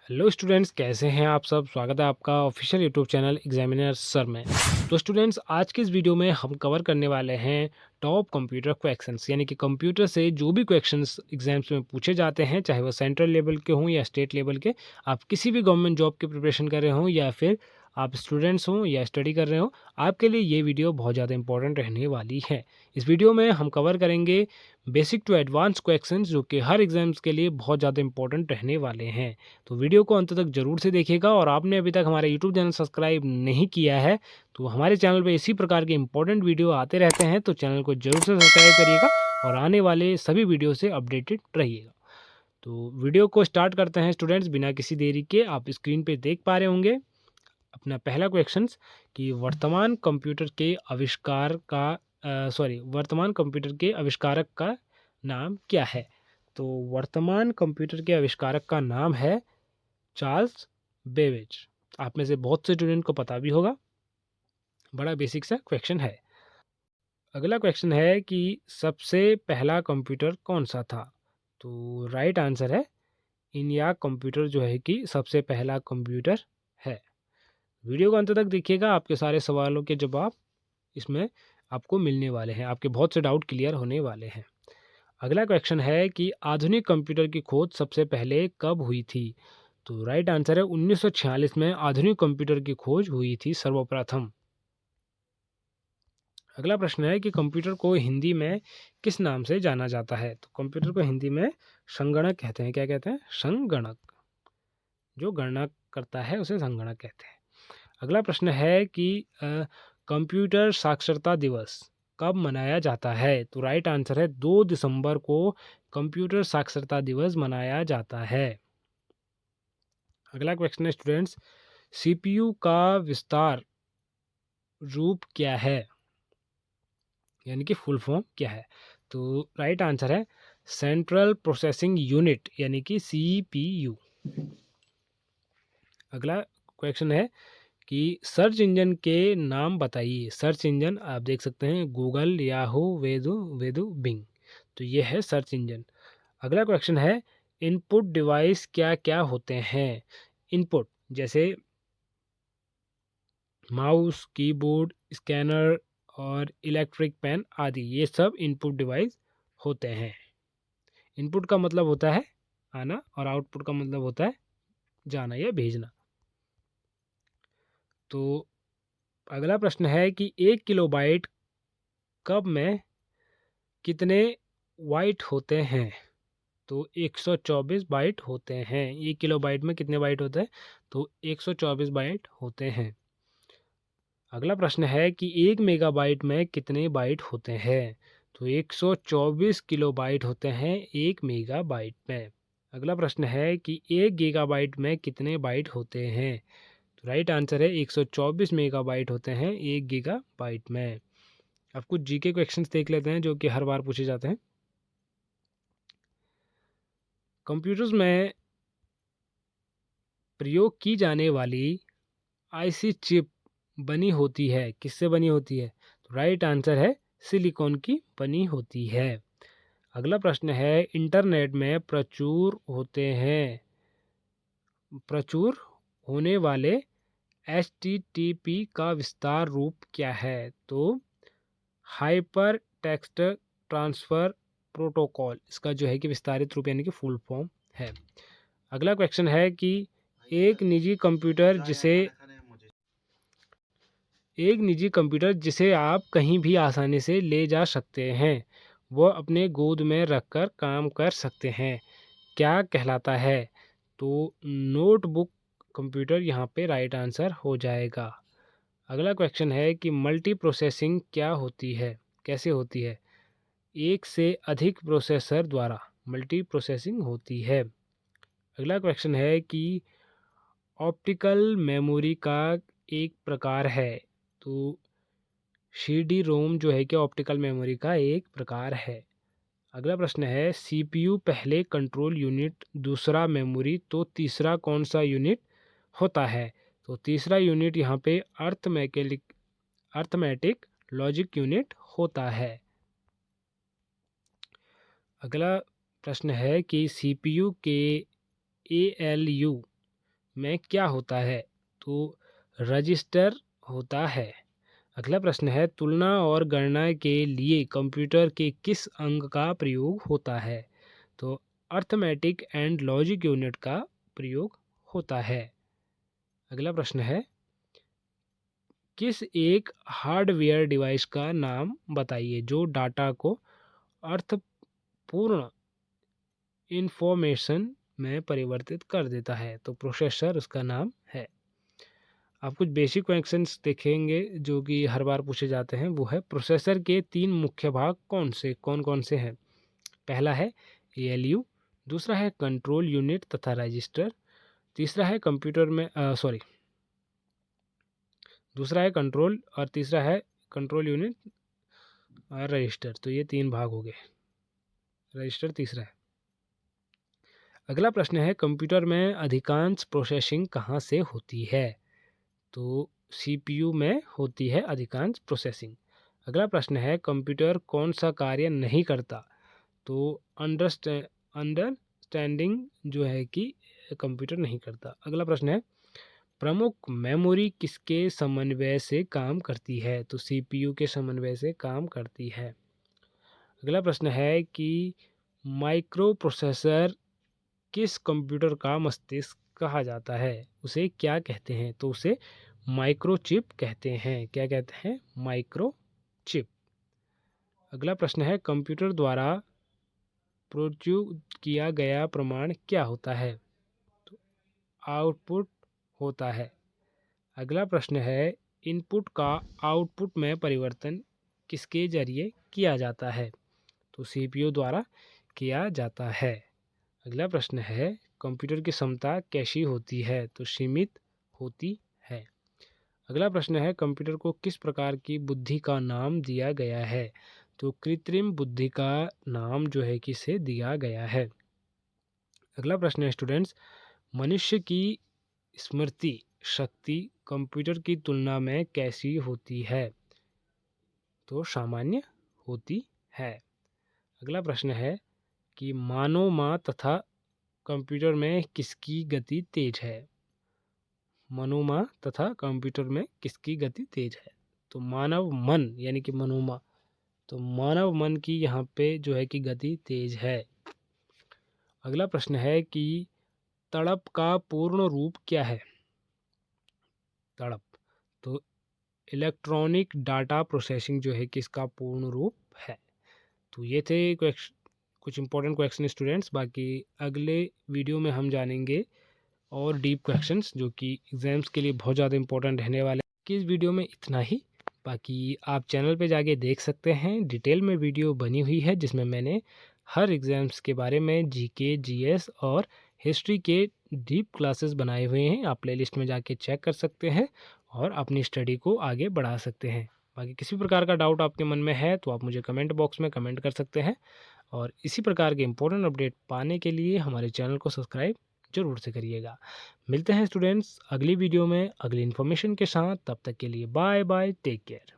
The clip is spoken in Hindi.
हेलो स्टूडेंट्स, कैसे हैं आप सब। स्वागत है आपका official YouTube channel examiner sir में। तो स्टूडेंट्स, आज के इस वीडियो में हम कवर करने वाले हैं टॉप कंप्यूटर क्वेश्चंस, यानी कि कंप्यूटर से जो भी क्वेश्चंस एग्जाम्स में पूछे जाते हैं, चाहे वो सेंट्रल लेवल के हों या स्टेट लेवल के। आप किसी भी गवर्नमेंट जॉब की प्रिपरेशन कर रहे हों या फिर आप स्टूडेंट्स हों या स्टडी कर रहे हो, आपके लिए ये वीडियो बहुत ज़्यादा इंपॉर्टेंट रहने वाली है। इस वीडियो में हम कवर करेंगे बेसिक टू एडवांस क्वेश्चंस, जो कि हर एग्जाम्स के लिए बहुत ज़्यादा इंपॉर्टेंट रहने वाले हैं। तो वीडियो को अंत तक जरूर से देखिएगा, और आपने अभी तक हमारा यूट्यूब चैनल सब्सक्राइब नहीं किया है तो हमारे चैनल पे इसी प्रकार के इंपॉर्टेंट वीडियो आते रहते हैं, तो चैनल को जरूर से सब्सक्राइब करिएगा और आने वाले सभी वीडियो से अपडेटेड रहिएगा। तो वीडियो को स्टार्ट करते हैं स्टूडेंट्स, बिना किसी देरी के। आप स्क्रीन पे देख पा रहे होंगे अपना पहला क्वेश्चन कि वर्तमान कंप्यूटर के आविष्कारक का नाम क्या है। तो वर्तमान कंप्यूटर के आविष्कारक का नाम है चार्ल्स बेबेज। आप में से बहुत से स्टूडेंट को पता भी होगा, बड़ा बेसिक सा क्वेश्चन है। अगला क्वेश्चन है कि सबसे पहला कंप्यूटर कौन सा था। तो राइट आंसर है इनियाक कंप्यूटर, जो है कि सबसे पहला कंप्यूटर है। वीडियो को अंत तक देखिएगा, आपके सारे सवालों के जवाब इसमें आपको मिलने वाले हैं, आपके बहुत से डाउट क्लियर होने वाले हैं। अगला क्वेश्चन है कि आधुनिक कंप्यूटर की खोज सबसे पहले कब हुई थी। तो राइट आंसर है 1946 में आधुनिक कंप्यूटर की खोज हुई थी सर्वप्रथम। अगला प्रश्न है कि कंप्यूटर को हिंदी में किस नाम से जाना जाता है। तो कंप्यूटर को हिंदी में संगणक कहते हैं। क्या कहते हैं? संगणक। जो गणना करता है उसे संगणक कहते हैं। अगला प्रश्न है कि कंप्यूटर साक्षरता दिवस कब मनाया जाता है। तो राइट आंसर है 2 दिसंबर को कंप्यूटर साक्षरता दिवस मनाया जाता है। अगला क्वेश्चन है स्टूडेंट्स, सीपीयू का विस्तार रूप क्या है, यानी कि फुल फॉर्म क्या है। तो राइट आंसर है सेंट्रल प्रोसेसिंग यूनिट, यानी कि सीपीयू। अगला क्वेश्चन है कि सर्च इंजन के नाम बताइए। सर्च इंजन आप देख सकते हैं गूगल, याहू, वेदू, बिंग। तो ये है सर्च इंजन। अगला क्वेश्चन है इनपुट डिवाइस क्या क्या होते हैं। इनपुट जैसे माउस, कीबोर्ड, स्कैनर और इलेक्ट्रिक पेन आदि, ये सब इनपुट डिवाइस होते हैं। इनपुट का मतलब होता है आना और आउटपुट का मतलब होता है जाना या भेजना। तो अगला प्रश्न है कि 1 किलोबाइट कब में कितने बाइट होते हैं। तो 124 बाइट होते हैं। 1 किलोबाइट में कितने बाइट होते हैं। तो 124 बाइट होते हैं। अगला प्रश्न है कि 1 मेगाबाइट में कितने बाइट होते हैं। तो 124 किलोबाइट होते हैं 1 मेगाबाइट में। अगला प्रश्न है कि 1 गीगाबाइट में कितने बाइट होते हैं। तो राइट आंसर है 124 मेगाबाइट होते हैं 1 गीगाबाइट में। अब कुछ जीके क्वेश्चंस देख लेते हैं जो कि हर बार पूछे जाते हैं। कंप्यूटर्स में प्रयोग की जाने वाली आईसी चिप बनी होती है, किससे बनी होती है। तो राइट आंसर है सिलिकॉन की बनी होती है। अगला प्रश्न है इंटरनेट में प्रचुर होने वाले HTTP का विस्तार रूप क्या है। तो हाइपर टेक्स्ट ट्रांसफर प्रोटोकॉल, इसका जो है कि विस्तारित रूप यानी कि फुल फॉर्म है। अगला क्वेश्चन है कि एक निजी कंप्यूटर जिसे आप कहीं भी आसानी से ले जा सकते हैं, वो अपने गोद में रखकर काम कर सकते हैं, क्या कहलाता है। तो नोटबुक कंप्यूटर यहाँ पे राइट आंसर हो जाएगा। अगला क्वेश्चन है कि मल्टी प्रोसेसिंग क्या होती है, कैसे होती है। एक से अधिक प्रोसेसर द्वारा मल्टी प्रोसेसिंग होती है। अगला क्वेश्चन है कि ऑप्टिकल मेमोरी का एक प्रकार है। तो CD रोम जो है कि ऑप्टिकल मेमोरी का एक प्रकार है। अगला प्रश्न है CPU पहले कंट्रोल यूनिट, दूसरा मेमोरी, तो तीसरा कौन सा यूनिट होता है। तो तीसरा यूनिट यहाँ पे अर्थमेटिक लॉजिक यूनिट होता है। अगला प्रश्न है कि CPU के ALU में क्या होता है? तो रजिस्टर होता है। अगला प्रश्न है, तुलना और गणना के लिए कंप्यूटर के किस अंग का प्रयोग होता है? तो अर्थमेटिक एंड लॉजिक यूनिट का प्रयोग होता है। अगला प्रश्न है, किस एक हार्डवेयर डिवाइस का नाम बताइए जो डाटा को अर्थपूर्ण इंफॉर्मेशन में परिवर्तित कर देता है? तो प्रोसेसर उसका नाम है। आप कुछ बेसिक क्वेश्चंस देखेंगे जो कि हर बार पूछे जाते हैं, वो है प्रोसेसर के 3 मुख्य भाग कौन कौन से हैं? पहला है एएलयू, दूसरा है कंट्रोल यूनिट तथा रजिस्टर, तीसरा है कंप्यूटर में दूसरा है कंट्रोल और तीसरा है कंट्रोल यूनिट और रजिस्टर। तो ये 3 भाग हो गए, रजिस्टर तीसरा है। अगला प्रश्न है, कंप्यूटर में अधिकांश प्रोसेसिंग कहाँ से होती है? तो सीपीयू में होती है अधिकांश प्रोसेसिंग। अगला प्रश्न है, कंप्यूटर कौन सा कार्य नहीं करता? तो अंडरस्टैंडिंग जो है कि कंप्यूटर नहीं करता। अगला प्रश्न है, प्रमुख मेमोरी किसके समन्वय से काम करती है? तो सीपीयू के समन्वय से काम करती है। अगला प्रश्न है कि माइक्रो प्रोसेसर किस कंप्यूटर का मस्तिष्क कहा जाता है? उसे क्या कहते हैं? तो उसे माइक्रोचिप कहते हैं। क्या कहते हैं? माइक्रोचिप। अगला प्रश्न है, कंप्यूटर द्वारा प्रोड्यूस किया गया प्रमाण क्या होता है? तो आउटपुट होता है। अगला प्रश्न है, इनपुट का आउटपुट में परिवर्तन किसके जरिए किया जाता है? तो सीपीयू द्वारा किया जाता है। अगला प्रश्न है, कंप्यूटर की क्षमता कैसी होती है? तो सीमित होती है। अगला प्रश्न है, कंप्यूटर को किस प्रकार की बुद्धि का नाम दिया गया है? तो कृत्रिम बुद्धि का नाम जो है किसे दिया गया है। अगला प्रश्न है स्टूडेंट्स, मनुष्य की स्मृति शक्ति कंप्यूटर की तुलना में कैसी होती है? तो सामान्य होती है। अगला प्रश्न है कि मनोमा तथा कंप्यूटर में किसकी गति तेज है? मनोमा तथा कंप्यूटर में किसकी गति तेज है? तो मानव मन यानी कि मनोमा, तो मानव मन की यहाँ पे जो है कि गति तेज है। अगला प्रश्न है कि तड़प का पूर्ण रूप क्या है? तड़प, तो इलेक्ट्रॉनिक डाटा प्रोसेसिंग जो है कि इसका पूर्ण रूप है। तो ये थे कुछ इंपॉर्टेंट क्वेश्चन स्टूडेंट्स। बाकी अगले वीडियो में हम जानेंगे और डीप क्वेश्चंस जो कि एग्जाम्स के लिए बहुत ज़्यादा इंपॉर्टेंट रहने वाले हैं। कि इस वीडियो में इतना ही। बाकी आप चैनल पे जाके देख सकते हैं, डिटेल में वीडियो बनी हुई है जिसमें मैंने हर एग्ज़ाम्स के बारे में जीके, जीएस और हिस्ट्री के डीप क्लासेस बनाए हुए हैं। आप प्लेलिस्ट में जाके चेक कर सकते हैं और अपनी स्टडी को आगे बढ़ा सकते हैं। बाकी किसी प्रकार का डाउट आपके मन में है तो आप मुझे कमेंट बॉक्स में कमेंट कर सकते हैं। और इसी प्रकार के इंपॉर्टेंट अपडेट पाने के लिए हमारे चैनल को सब्सक्राइब जरूर से करिएगा। मिलते हैं स्टूडेंट्स अगली वीडियो में अगली इन्फॉर्मेशन के साथ। तब तक के लिए बाय बाय, टेक केयर।